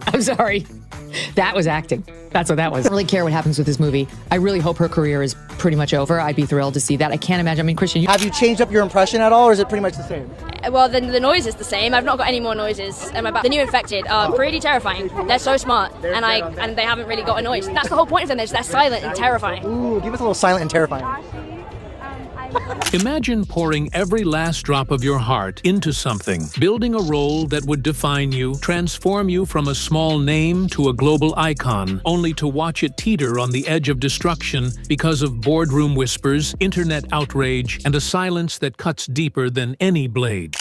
I'm sorry. That was acting. That's what that was. I don't really care what happens with this movie. I really hope her career is pretty much over. I'd be thrilled to see that. I can't imagine. I mean, Christian, have you changed up your impression at all, or is it pretty much the same? Well, the noise is the same. I've not got any more noises in my back. The new infected are pretty terrifying. They're so smart, and they haven't really got a noise. That's the whole point of them. They're silent and terrifying. Ooh, give us a little silent and terrifying. Imagine pouring every last drop of your heart into something, building a role that would define you, transform you from a small name to a global icon, only to watch it teeter on the edge of destruction because of boardroom whispers, internet outrage, and a silence that cuts deeper than any blade.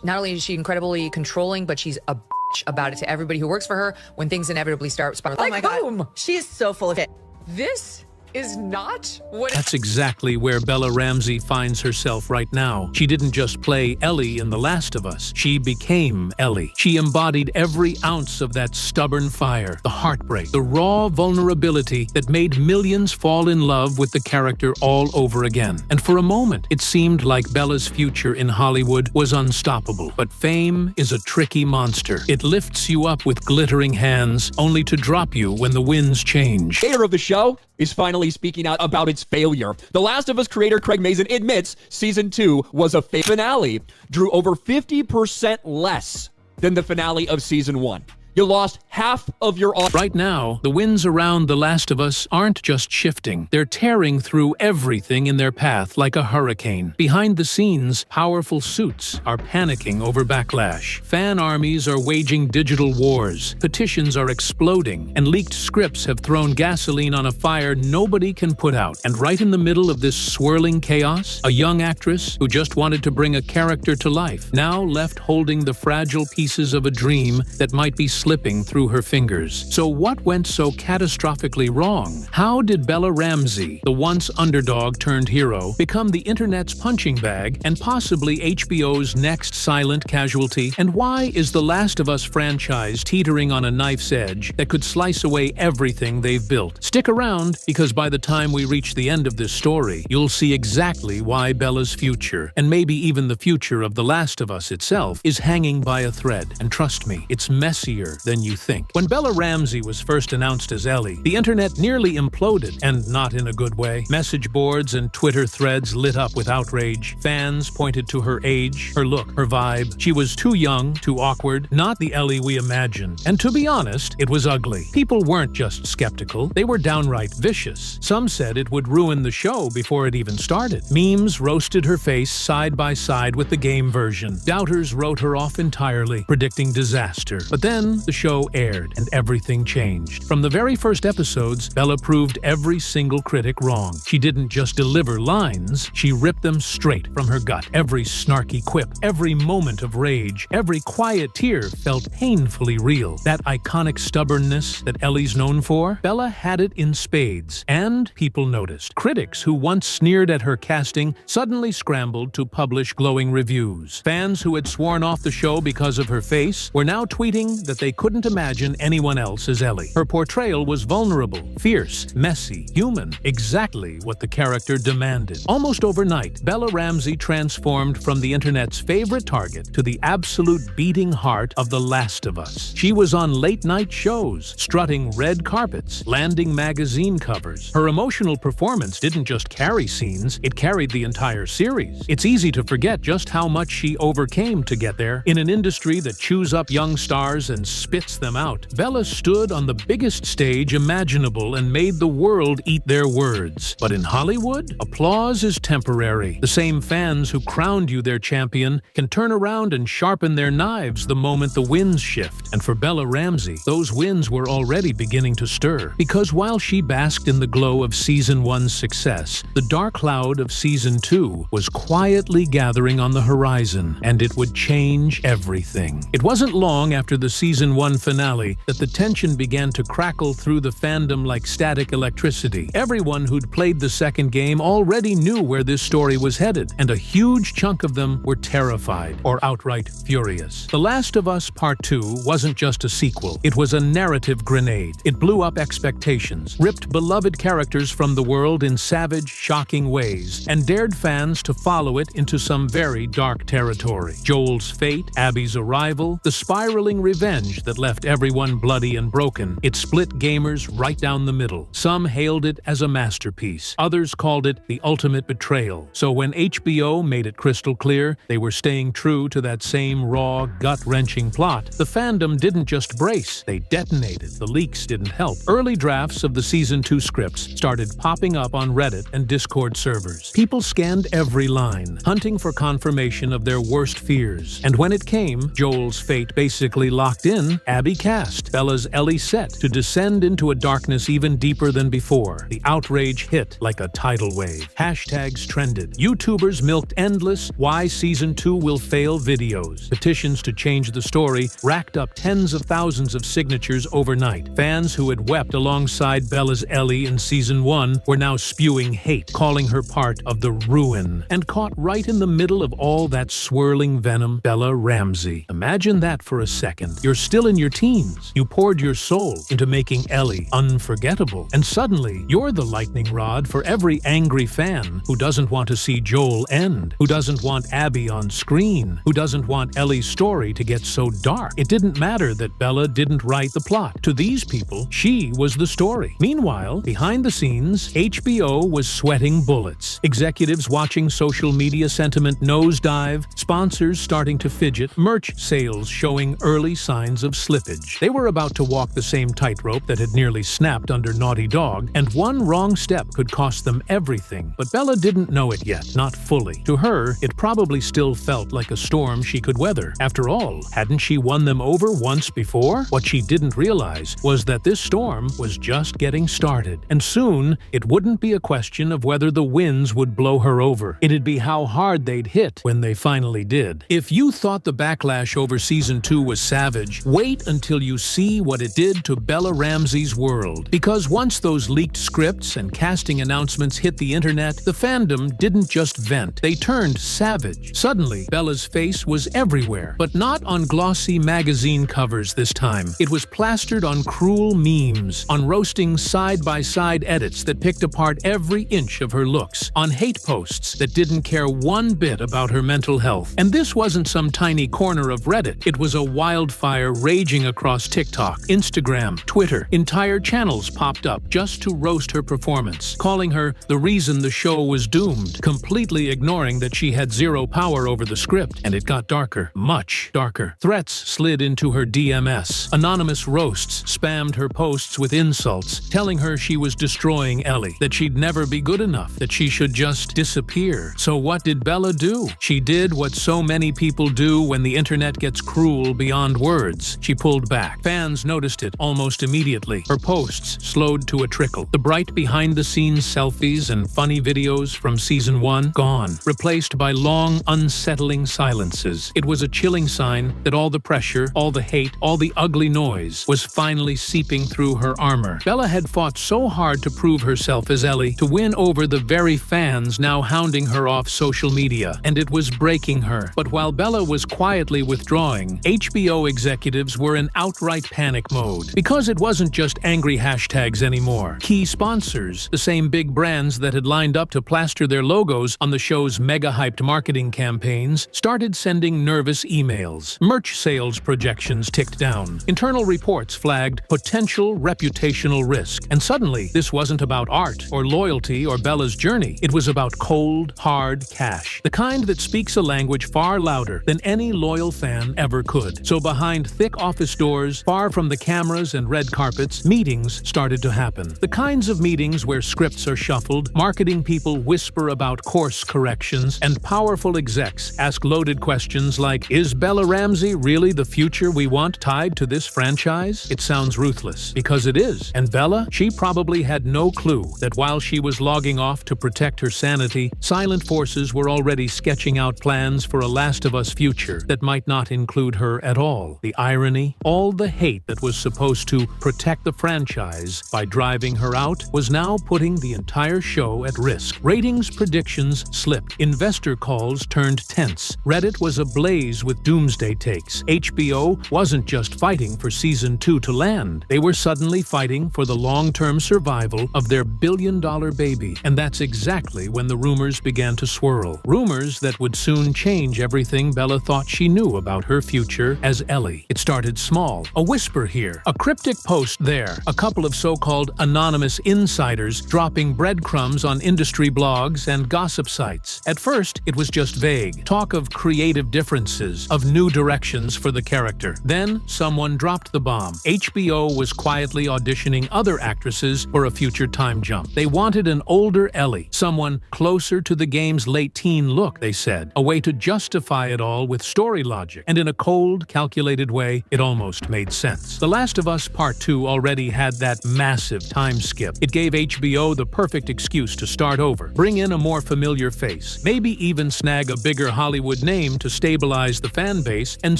Not only is she incredibly controlling, but she's a bitch about it to everybody who works for her when things inevitably start spiraling. Oh my God. She is so full of it. This is not what... That's exactly where Bella Ramsey finds herself right now. She didn't just play Ellie in The Last of Us. She became Ellie. She embodied every ounce of that stubborn fire, the heartbreak, the raw vulnerability that made millions fall in love with the character all over again. And for a moment, it seemed like Bella's future in Hollywood was unstoppable. But fame is a tricky monster. It lifts you up with glittering hands, only to drop you when the winds change. Creator of the show is finally speaking out about its failure. The Last of Us creator Craig Mazin admits Season 2 was a fake finale, drew over 50% less than the finale of Season 1. You lost half of your audience. Right now, the winds around The Last of Us aren't just shifting. They're tearing through everything in their path like a hurricane. Behind the scenes, powerful suits are panicking over backlash. Fan armies are waging digital wars. Petitions are exploding, and leaked scripts have thrown gasoline on a fire nobody can put out. And right in the middle of this swirling chaos, a young actress who just wanted to bring a character to life, now left holding the fragile pieces of a dream that might be slipping through her fingers. So what went so catastrophically wrong? How did Bella Ramsey, the once underdog turned hero, become the internet's punching bag and possibly HBO's next silent casualty? And why is The Last of Us franchise teetering on a knife's edge that could slice away everything they've built? Stick around, because by the time we reach the end of this story, you'll see exactly why Bella's future, and maybe even the future of The Last of Us itself, is hanging by a thread. And trust me, it's messier than you think. When Bella Ramsey was first announced as Ellie, the internet nearly imploded, and not in a good way. Message boards and Twitter threads lit up with outrage. Fans pointed to her age, her look, her vibe. She was too young, too awkward, not the Ellie we imagined. And to be honest, it was ugly. People weren't just skeptical, they were downright vicious. Some said it would ruin the show before it even started. Memes roasted her face side by side with the game version. Doubters wrote her off entirely, predicting disaster. But then the show aired, and everything changed. From the very first episodes, Bella proved every single critic wrong. She didn't just deliver lines, she ripped them straight from her gut. Every snarky quip, every moment of rage, every quiet tear felt painfully real. That iconic stubbornness that Ellie's known for, Bella had it in spades, and people noticed. Critics who once sneered at her casting suddenly scrambled to publish glowing reviews. Fans who had sworn off the show because of her face were now tweeting that they couldn't imagine anyone else as Ellie. Her portrayal was vulnerable, fierce, messy, human, exactly what the character demanded. Almost overnight, Bella Ramsey transformed from the internet's favorite target to the absolute beating heart of The Last of Us. She was on late-night shows, strutting red carpets, landing magazine covers. Her emotional performance didn't just carry scenes, it carried the entire series. It's easy to forget just how much she overcame to get there. In an industry that chews up young stars and spits them out, Bella stood on the biggest stage imaginable and made the world eat their words. But in Hollywood, applause is temporary. The same fans who crowned you their champion can turn around and sharpen their knives the moment the winds shift. And for Bella Ramsey, those winds were already beginning to stir. Because while she basked in the glow of Season 1's success, the dark cloud of Season 2 was quietly gathering on the horizon, and it would change everything. It wasn't long after the Season Season 1 finale that the tension began to crackle through the fandom like static electricity. Everyone who'd played the second game already knew where this story was headed, and a huge chunk of them were terrified or outright furious. The Last of Us Part 2 wasn't just a sequel, it was a narrative grenade. It blew up expectations, ripped beloved characters from the world in savage, shocking ways, and dared fans to follow it into some very dark territory. Joel's fate, Abby's arrival, the spiraling revenge that left everyone bloody and broken. It split gamers right down the middle. Some hailed it as a masterpiece. Others called it the ultimate betrayal. So when HBO made it crystal clear they were staying true to that same raw, gut-wrenching plot, the fandom didn't just brace, they detonated. The leaks didn't help. Early drafts of the Season 2 scripts started popping up on Reddit and Discord servers. People scanned every line, hunting for confirmation of their worst fears. And when it came, Joel's fate basically locked in, Abby cast, Bella's Ellie set, to descend into a darkness even deeper than before. The outrage hit like a tidal wave. Hashtags trended. YouTubers milked endless "Why Season 2 Will Fail" videos. Petitions to change the story racked up tens of thousands of signatures overnight. Fans who had wept alongside Bella's Ellie in Season 1 were now spewing hate, calling her part of the ruin. And caught right in the middle of all that swirling venom, Bella Ramsey. Imagine that for a second. You're still in your teens. You poured your soul into making Ellie unforgettable. And suddenly, you're the lightning rod for every angry fan who doesn't want to see Joel end, who doesn't want Abby on screen, who doesn't want Ellie's story to get so dark. It didn't matter that Bella didn't write the plot. To these people, she was the story. Meanwhile, behind the scenes, HBO was sweating bullets. Executives watching social media sentiment nosedive, sponsors starting to fidget, merch sales showing early signs of slippage. They were about to walk the same tightrope that had nearly snapped under Naughty Dog, and one wrong step could cost them everything. But Bella didn't know it yet, not fully. To her, it probably still felt like a storm she could weather. After all, hadn't she won them over once before? What she didn't realize was that this storm was just getting started, and soon it wouldn't be a question of whether the winds would blow her over. It'd be how hard they'd hit when they finally did. If you thought the backlash over Season 2 was savage, wait until you see what it did to Bella Ramsey's world. Because once those leaked scripts and casting announcements hit the internet, the fandom didn't just vent, they turned savage. Suddenly, Bella's face was everywhere, but not on glossy magazine covers this time. It was plastered on cruel memes, on roasting side-by-side edits that picked apart every inch of her looks, on hate posts that didn't care one bit about her mental health. And this wasn't some tiny corner of Reddit. It was a wildfire raging across TikTok, Instagram, Twitter. Entire channels popped up just to roast her performance, calling her the reason the show was doomed, completely ignoring that she had zero power over the script. And it got darker, much darker. Threats slid into her DMS. Anonymous roasts spammed her posts with insults, telling her she was destroying Ellie, that she'd never be good enough, that she should just disappear. So what did Bella do? She did what so many people do when the internet gets cruel beyond words. She pulled back. Fans noticed it almost immediately. Her posts slowed to a trickle. The bright behind-the-scenes selfies and funny videos from Season 1 gone, replaced by long, unsettling silences. It was a chilling sign that all the pressure, all the hate, all the ugly noise was finally seeping through her armor. Bella had fought so hard to prove herself as Ellie, to win over the very fans now hounding her off social media, and it was breaking her. But while Bella was quietly withdrawing, HBO executives were in outright panic mode. Because it wasn't just angry hashtags anymore. Key sponsors, the same big brands that had lined up to plaster their logos on the show's mega-hyped marketing campaigns, started sending nervous emails. Merch sales projections ticked down. Internal reports flagged potential reputational risk. And suddenly, this wasn't about art or loyalty or Bella's journey. It was about cold, hard cash. The kind that speaks a language far louder than any loyal fan ever could. So behind thick office doors, far from the cameras and red carpets, meetings started to happen. The kinds of meetings where scripts are shuffled, marketing people whisper about course corrections, and powerful execs ask loaded questions like, is Bella Ramsey really the future we want tied to this franchise? It sounds ruthless, because it is. And Bella, she probably had no clue that while she was logging off to protect her sanity, silent forces were already sketching out plans for a Last of Us future that might not include her at all. The irony irony? All the hate that was supposed to protect the franchise by driving her out was now putting the entire show at risk. Ratings predictions slipped. Investor calls turned tense. Reddit was ablaze with doomsday takes. HBO wasn't just fighting for season 2 to land. They were suddenly fighting for the long-term survival of their billion-dollar baby. And that's exactly when the rumors began to swirl. Rumors that would soon change everything Bella thought she knew about her future as Ellie. It started small. A whisper here, a cryptic post there, a couple of so-called anonymous insiders dropping breadcrumbs on industry blogs and gossip sites. At first, it was just vague. Talk of creative differences, of new directions for the character. Then, someone dropped the bomb. HBO was quietly auditioning other actresses for a future time jump. They wanted an older Ellie, someone closer to the game's late teen look, they said. A way to justify it all with story logic. And in a cold, calculated way, it almost made sense. The Last of Us Part 2 already had that massive time skip. It gave HBO the perfect excuse to start over, bring in a more familiar face, maybe even snag a bigger Hollywood name to stabilize the fan base and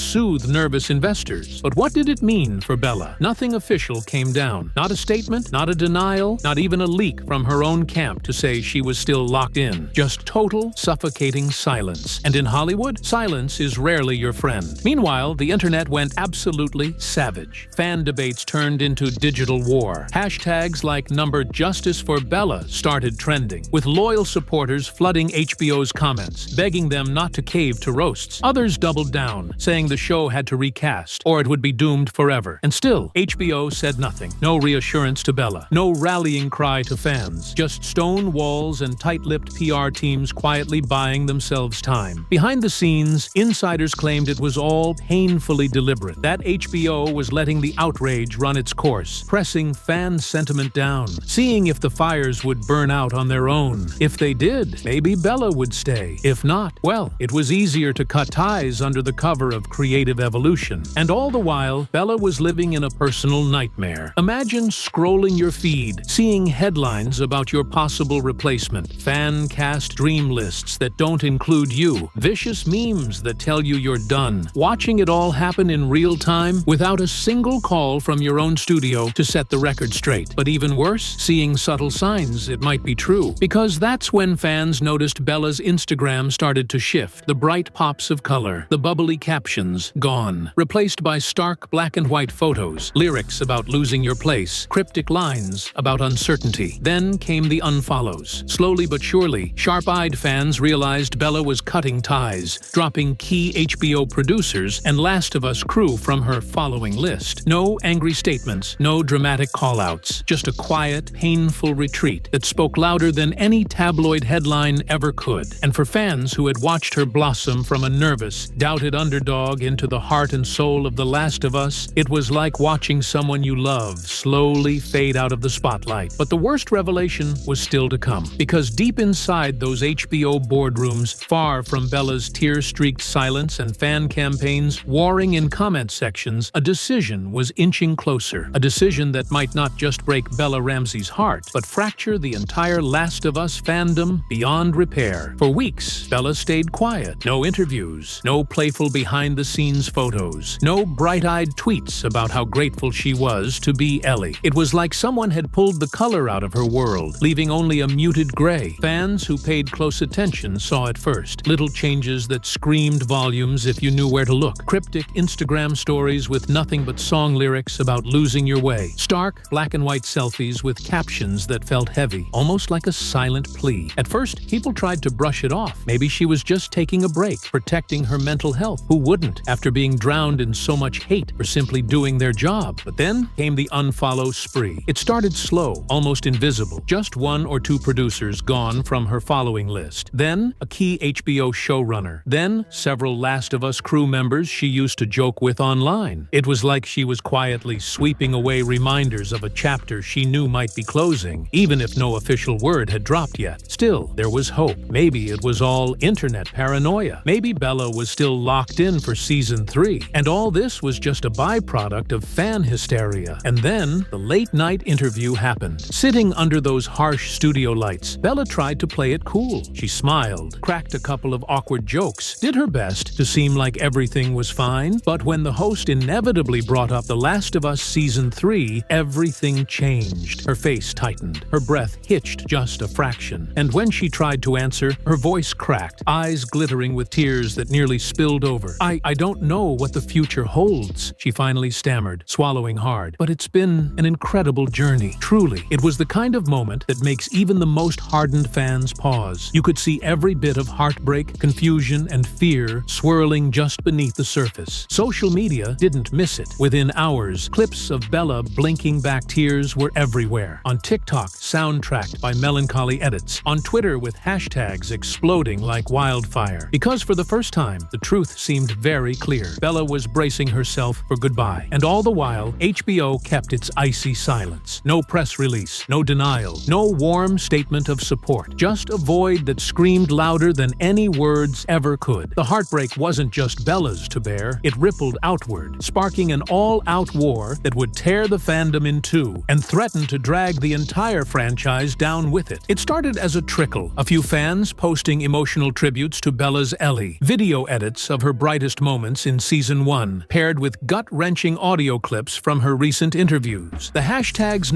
soothe nervous investors. But what did it mean for Bella? Nothing official came down. Not a statement, not a denial, not even a leak from her own camp to say she was still locked in. Just total, suffocating silence. And in Hollywood, silence is rarely your friend. Meanwhile, the internet went absolutely savage. Fan debates turned into digital war. Hashtags like #Justice for Bella started trending, with loyal supporters flooding HBO's comments, begging them not to cave to roasts. Others doubled down, saying the show had to recast, or it would be doomed forever. And still, HBO said nothing. No reassurance to Bella. No rallying cry to fans. Just stone walls and tight-lipped PR teams quietly buying themselves time. Behind the scenes, insiders claimed it was all painfully deliberate. That HBO was letting the outrage run its course, pressing fan sentiment down, seeing if the fires would burn out on their own. If they did, maybe Bella would stay. If not, well, it was easier to cut ties under the cover of creative evolution. And all the while, Bella was living in a personal nightmare. Imagine scrolling your feed, seeing headlines about your possible replacement, fan cast dream lists that don't include you, vicious memes that tell you you're done, watching it all happen in real time without a single call from your own studio to set the record straight. But even worse, seeing subtle signs it might be true. Because that's when fans noticed Bella's Instagram started to shift. The bright pops of color, the bubbly captions, gone. Replaced by stark black and white photos, lyrics about losing your place, cryptic lines about uncertainty. Then came the unfollows. Slowly but surely, sharp-eyed fans realized Bella was cutting ties, dropping key HBO producers and Last of Us crew from her following list. No angry statements, no dramatic call-outs, just a quiet, painful retreat that spoke louder than any tabloid headline ever could. And for fans who had watched her blossom from a nervous, doubted underdog into the heart and soul of The Last of Us, it was like watching someone you love slowly fade out of the spotlight. But the worst revelation was still to come, because deep inside those HBO boardrooms, far from Bella's tear-streaked silence and fan campaigns warring in comment sections, a decision was inching closer. A decision that might not just break Bella Ramsey's heart, but fracture the entire Last of Us fandom beyond repair. For weeks, Bella stayed quiet. No interviews, no playful behind-the-scenes photos, no bright-eyed tweets about how grateful she was to be Ellie. It was like someone had pulled the color out of her world, leaving only a muted gray. Fans who paid close attention saw it first. Little changes that screamed volumes if you knew where to look. Cryptic Instagram stories with nothing but song lyrics about losing your way. Stark, black and white selfies with captions that felt heavy, almost like a silent plea. At first, people tried to brush it off. Maybe she was just taking a break, protecting her mental health. Who wouldn't, after being drowned in so much hate for simply doing their job? But then came the unfollow spree. It started slow, almost invisible. Just one or two producers gone from her following list. Then, a key HBO showrunner. Then, several Last of Us crew members she used to joke with online. It was like she was quietly sweeping away reminders of a chapter she knew might be closing, even if no official word had dropped yet. Still, there was hope. Maybe it was all internet paranoia. Maybe Bella was still locked in for season 3. And all this was just a byproduct of fan hysteria. And then, the late-night interview happened. Sitting under those harsh studio lights, Bella tried to play it cool. She smiled, cracked a couple of awkward jokes, did her best to seem like everything was fine. But when the the host inevitably brought up The Last of Us Season 3, everything changed. Her face tightened, her breath hitched just a fraction, and when she tried to answer, her voice cracked, eyes glittering with tears that nearly spilled over. I don't know what the future holds, she finally stammered, swallowing hard. But it's been an incredible journey. Truly, it was the kind of moment that makes even the most hardened fans pause. You could see every bit of heartbreak, confusion, and fear swirling just beneath the surface. Social media didn't miss it. Within hours, clips of Bella blinking back tears were everywhere. On TikTok, soundtracked by melancholy edits. On Twitter, with hashtags exploding like wildfire. Because for the first time, the truth seemed very clear. Bella was bracing herself for goodbye. And all the while, HBO kept its icy silence. No press release, no denial, no warm statement of support. Just a void that screamed louder than any words ever could. The heartbreak wasn't just Bella's to bear, it rippled outward, sparking an all-out war that would tear the fandom in two and threaten to drag the entire franchise down with it. It started as a trickle, a few fans posting emotional tributes to Bella's Ellie, video edits of her brightest moments in Season 1, paired with gut-wrenching audio clips from her recent interviews. The hashtags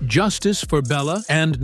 #Justice for Bella and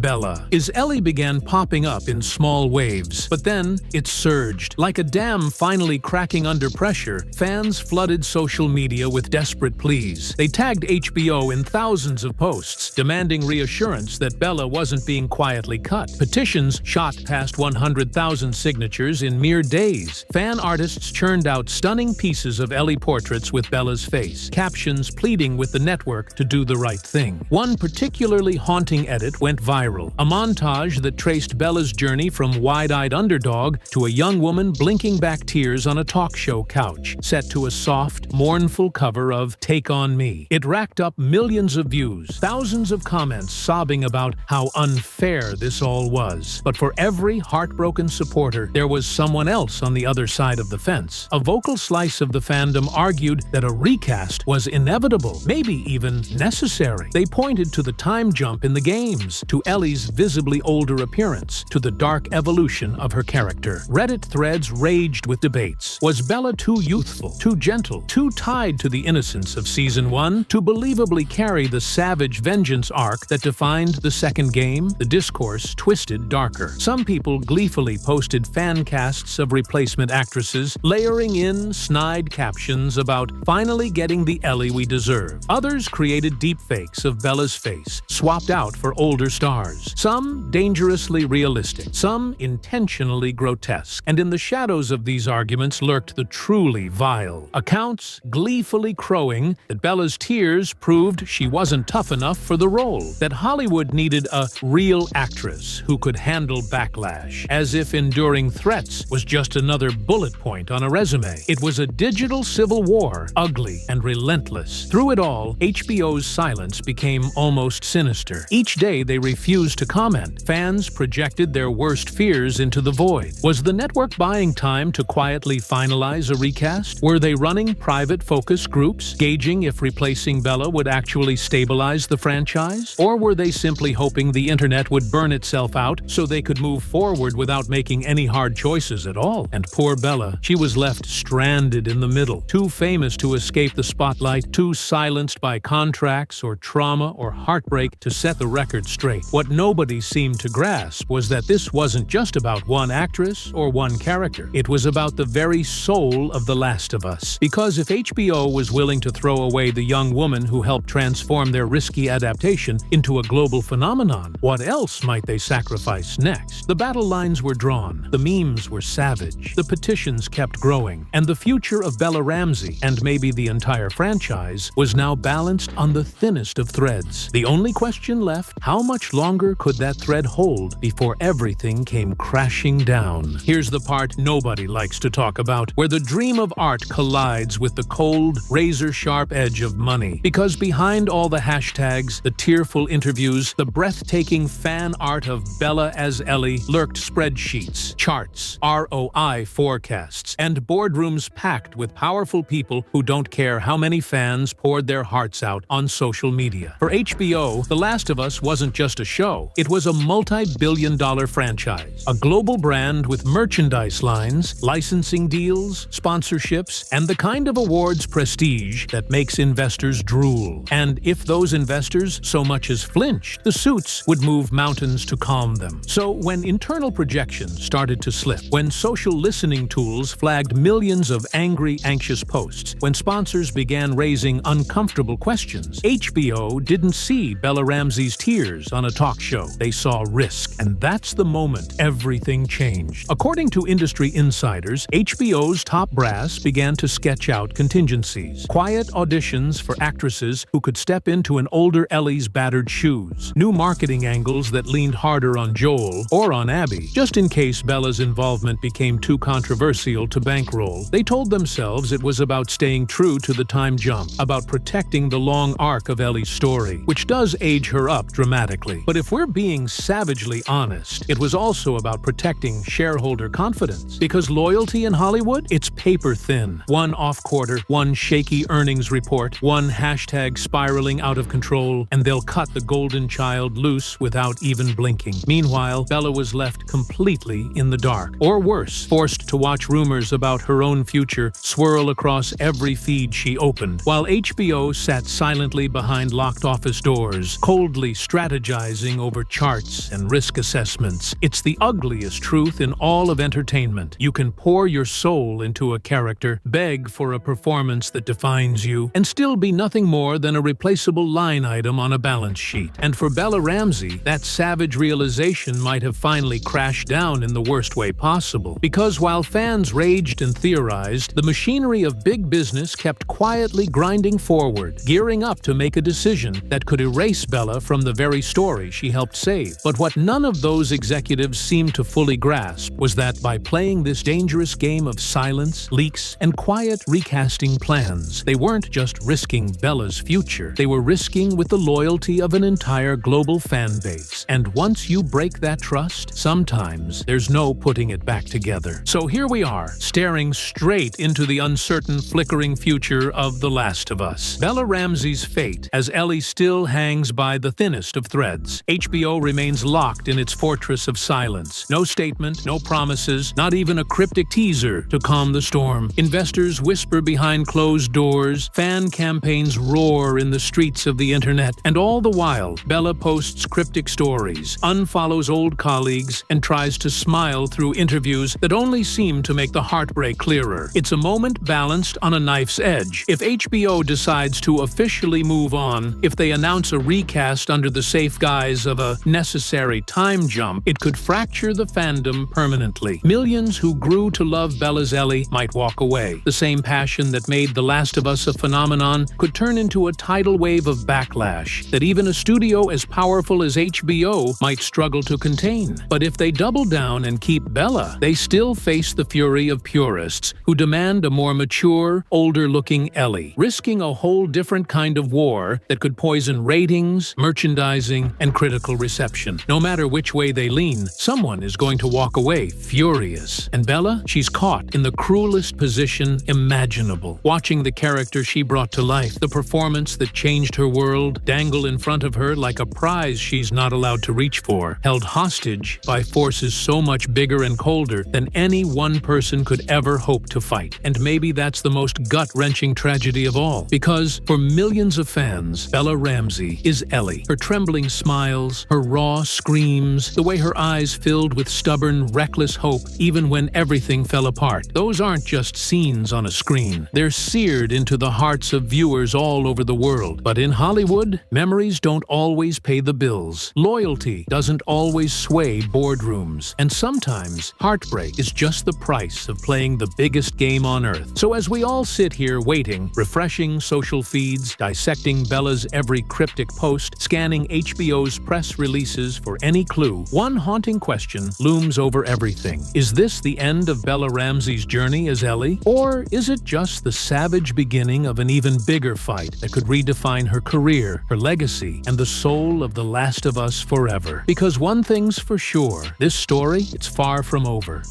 #Bella. Ellie began popping up in small waves, but then it surged. Like a dam finally cracking under pressure, fans flooded social media with desperate pleas. They tagged HBO in thousands of posts, demanding reassurance that Bella wasn't being quietly cut. Petitions shot past 100,000 signatures in mere days. Fan artists churned out stunning pieces of Ellie portraits with Bella's face, captions pleading with the network to do the right thing. One particularly haunting edit went viral, a montage that traced Bella's journey from wide-eyed underdog to a young woman blinking back tears on a talk show couch, set to a soft, mournful cover of Take On Me. It racked up millions of views, thousands of comments sobbing about how unfair this all was. But for every heartbroken supporter, there was someone else on the other side of the fence. A vocal slice of the fandom argued that a recast was inevitable, maybe even necessary. They pointed to the time jump in the games, to Ellie's visibly older appearance, to the dark evolution of her character. Reddit threads raged with debates. Was Bella too youthful, too gentle, too tied to the innocence of Season 1 to believably carry the savage vengeance arc that defined the second game? The discourse twisted darker. Some people gleefully posted fan casts of replacement actresses, layering in snide captions about finally getting the Ellie we deserve. Others created deepfakes of Bella's face, swapped out for older stars. Some dangerously realistic, some intentionally grotesque. And in the shadows of these arguments lurked the truly vile. Accounts gleefully crowing that Bella's tears proved she wasn't tough enough for the role, that Hollywood needed a real actress who could handle backlash, as if enduring threats was just another bullet point on a resume. It was a digital civil war, ugly and relentless. Through it all, HBO's silence became almost sinister. Each day they refused to comment. Fans projected their worst fears into the void. Was the network buying time to quietly finalize a recast? Were they running private focus groups, gauging if replacing Bella would actually stabilize the franchise? Or were they simply hoping the internet would burn itself out so they could move forward without making any hard choices at all? And poor Bella, she was left stranded in the middle, too famous to escape the spotlight, too silenced by contracts or trauma or heartbreak to set the record straight. What nobody seemed to grasp was that this wasn't just about one actress or one character. It was about the very soul of The Last of Us. Because if HBO was willing to throw away the young woman who helped transform their risky adaptation into a global phenomenon, what else might they sacrifice next? The battle lines were drawn, the memes were savage, the petitions kept growing, and the future of Bella Ramsey, and maybe the entire franchise, was now balanced on the thinnest of threads. The only question left, how much longer could that thread hold before everything came crashing down? Here's the part nobody likes to talk about, where the dream of art collides with the cold, razor-sharp edge of money. Because behind all the hashtags, the tearful interviews, the breathtaking fan art of Bella as Ellie lurked spreadsheets, charts, ROI forecasts, and boardrooms packed with powerful people who don't care how many fans poured their hearts out on social media. For HBO, The Last of Us wasn't just a show. It was a multi-billion-dollar franchise, a global brand with merchandise lines, licensing deals, sponsorships, sponsorships, and the kind of awards prestige that makes investors drool. And if those investors so much as flinched, the suits would move mountains to calm them. So when internal projections started to slip, when social listening tools flagged millions of angry, anxious posts, when sponsors began raising uncomfortable questions, HBO didn't see Bella Ramsey's tears on a talk show. They saw risk, and that's the moment everything changed. According to industry insiders, HBO's top brass began to sketch out contingencies. Quiet auditions for actresses who could step into an older Ellie's battered shoes. New marketing angles that leaned harder on Joel or on Abby, just in case Bella's involvement became too controversial to bankroll. They told themselves it was about staying true to the time jump, about protecting the long arc of Ellie's story, which does age her up dramatically. But if we're being savagely honest, it was also about protecting shareholder confidence. Because loyalty in Hollywood, it's paper thin. One off quarter, one shaky earnings report, one hashtag spiraling out of control, and they'll cut the golden child loose without even blinking. Meanwhile, Bella was left completely in the dark. Or worse, forced to watch rumors about her own future swirl across every feed she opened, while HBO sat silently behind locked office doors, coldly strategizing over charts and risk assessments. It's the ugliest truth in all of entertainment. You can pour your soul into a character, beg for a performance that defines you, and still be nothing more than a replaceable line item on a balance sheet. And for Bella Ramsey, that savage realization might have finally crashed down in the worst way possible. Because while fans raged and theorized, the machinery of big business kept quietly grinding forward, gearing up to make a decision that could erase Bella from the very story she helped save. But what none of those executives seemed to fully grasp was that by playing this dangerous game of silence, leaks, and quiet recasting plans, they weren't just risking Bella's future, they were risking with the loyalty of an entire global fan base. And once you break that trust, sometimes there's no putting it back together. So here we are, staring straight into the uncertain, flickering future of The Last of Us. Bella Ramsey's fate, as Ellie still hangs by the thinnest of threads. HBO remains locked in its fortress of silence. No statement, no promises, not even a cryptic teaser to calm the storm. Investors whisper behind closed doors, fan campaigns roar in the streets of the internet, and all the while, Bella posts cryptic stories, unfollows old colleagues, and tries to smile through interviews that only seem to make the heartbreak clearer. It's a moment balanced on a knife's edge. If HBO decides to officially move on, if they announce a recast under the safe guise of a necessary time jump, it could fracture the fandom permanently. Millions who grew to love Bella's Ellie might walk away. The same passion that made The Last of Us a phenomenon could turn into a tidal wave of backlash that even a studio as powerful as HBO might struggle to contain. But if they double down and keep Bella, they still face the fury of purists who demand a more mature, older-looking Ellie, risking a whole different kind of war that could poison ratings, merchandising, and critical reception. No matter which way they lean, someone is going to walk away furious. And Bella, she's caught in the cruelest position imaginable, watching the character she brought to life, the performance that changed her world, dangle in front of her like a prize she's not allowed to reach for, held hostage by forces so much bigger and colder than any one person could ever hope to fight. And maybe that's the most gut-wrenching tragedy of all, because for millions of fans, Bella Ramsey is Ellie. Her trembling smiles, her raw screams, the way her eyes filled with stubborn, reckless hope even when everything fell apart. Those aren't just scenes on a screen. They're seared into the hearts of viewers all over the world. But in Hollywood, memories don't always pay the bills. Loyalty doesn't always sway boardrooms. And sometimes, heartbreak is just the price of playing the biggest game on earth. So as we all sit here waiting, refreshing social feeds, dissecting Bella's every cryptic post, scanning HBO's press releases for any clue, one haunting question looms over everything. Is this the end of Bella Ramsey's journey as Ellie? Or is it just the savage beginning of an even bigger fight that could redefine her career, her legacy, and the soul of The Last of Us forever? Because one thing's for sure, this story, it's far from over.